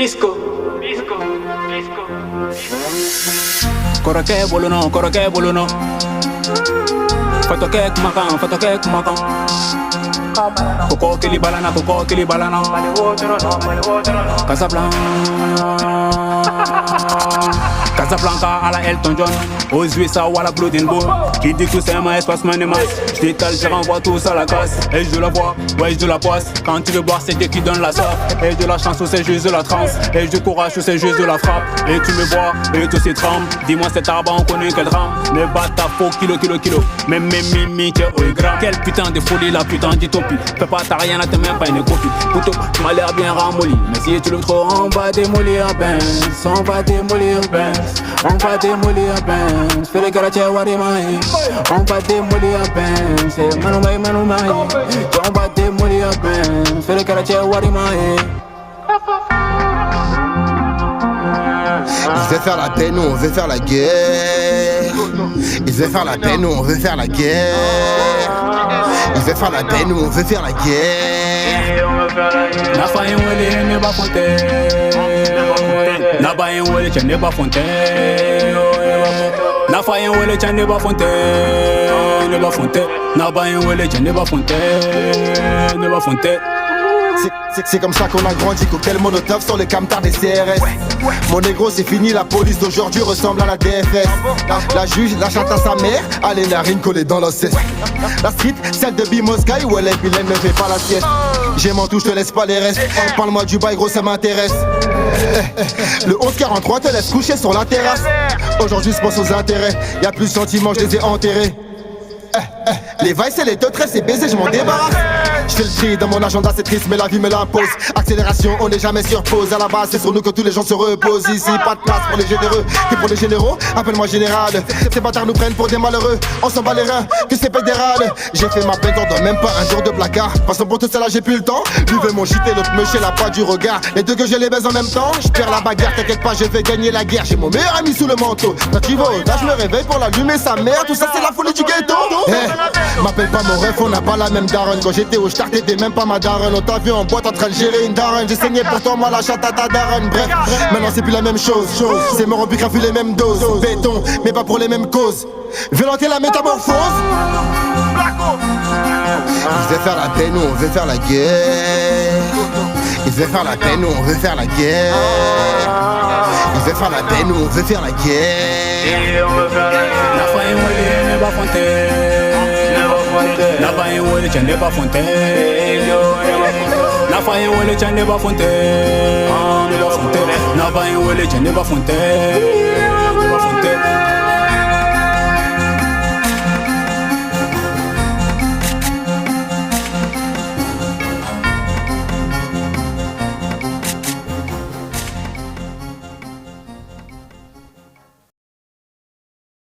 Bisco. Koroke boluno. Fatoke kumakan. Koko kili balana. Casablanca à la Elton John, aux USA ou à la Blood and Bone. Qui dit tout c'est un espace manémas. J't'étale, je renvoie tous à la casse. Et je la vois, ouais je la poisse. Quand tu veux boire c'est Dieu qui donne la soif. Et de la chance ou c'est juste de la transe. Et du courage ou c'est juste de la frappe. Et tu me vois, et tout s'y tremble. Dis-moi cet arbre on connaît quel drame. Ne bat ta faux kilo. Même mes mimi t'es au gramme. Quelle putain de folie la putain d'utopie. Fais pas ta rien, t'es même pas une copie. Poutou, tu m'as l'air bien ramolli. Mais si tu le trop, on va démolir Ben. On va démolir Ben. Fais le karaté warimai. On va démolir Ben. C'est manumai. On va démolir Ben. Fais le karaté warimai. Ils veulent faire la paix, nous on veut faire la guerre. Ils veulent faire la paix, nous on veut faire la guerre. Ils veulent faire la paix, nous on veut faire la guerre. Na fayin wele ne ba fonte. Na bayin wele che ne ba fonte. Na fayin wele che ne ba fonte. Na bayin wele che ne ba fonte. C'est comme ça qu'on a grandi, cocktail monotone sur les camtars des CRS. Mon négro c'est fini, la police d'aujourd'hui ressemble à la DFS. La juge la chante à sa mère, a les narines collées dans l'ossesse. La street, celle de Bimosky, où elle est vilaine, ne fait pas la sieste. J'ai mon tout, je te laisse pas les restes. Parle-moi du bail, gros, ça m'intéresse. Le 1143 te laisse coucher sur la terrasse. Aujourd'hui je pense aux intérêts, y'a plus de sentiments, je les ai enterrés. Les vices et les deux traits, c'est baisé, je m'en débarrasse. Je fais le tri dans mon agenda, c'est triste, mais la vie me l'impose. Accélération, on n'est jamais sur pause. À la base, c'est sur nous que tous les gens se reposent. Ici, pas de place pour les généreux. Et pour les généraux, appelle-moi général. Ces bâtards nous prennent pour des malheureux. On s'en bat les reins, que c'est fédéral. J'ai fait ma peine, t'en donne même pas un jour de placard. Passons pour tout ça là, j'ai plus le temps. Lui veut mon shit et l'autre me chie la pas du regard. Les deux que je les baise en même temps. Je perds la bagarre, t'inquiète pas, je vais gagner la guerre. J'ai mon meilleur ami sous le manteau. Quand tu vas là, je me réveille pour l'allumer sa mère. Tout ça, c'est la folie du ghetto. M'appelle pas mon ref, on n'a pas la même daronne. Quand j'étais au start, t'étais même pas ma daronne. On t'a vu en boîte en train de gérer une daronne. J'ai saigné pour toi, moi la chatte à ta daronne. Bref, maintenant c'est plus la même chose. C'est mort, on a vu les mêmes doses. Béton, mais pas pour les mêmes causes. Violenter la métamorphose. Ils veulent faire la paix, nous on veut faire la guerre. Ils veulent faire la paix, nous on veut faire la guerre. Ils veulent faire la paix, nous on veut faire la guerre. Na fayin wele ne ba fonte. Na bayin wele che ne ba fonte. Na fayin wele che ne ba fonte. Na bayin wele che ne ba fonte.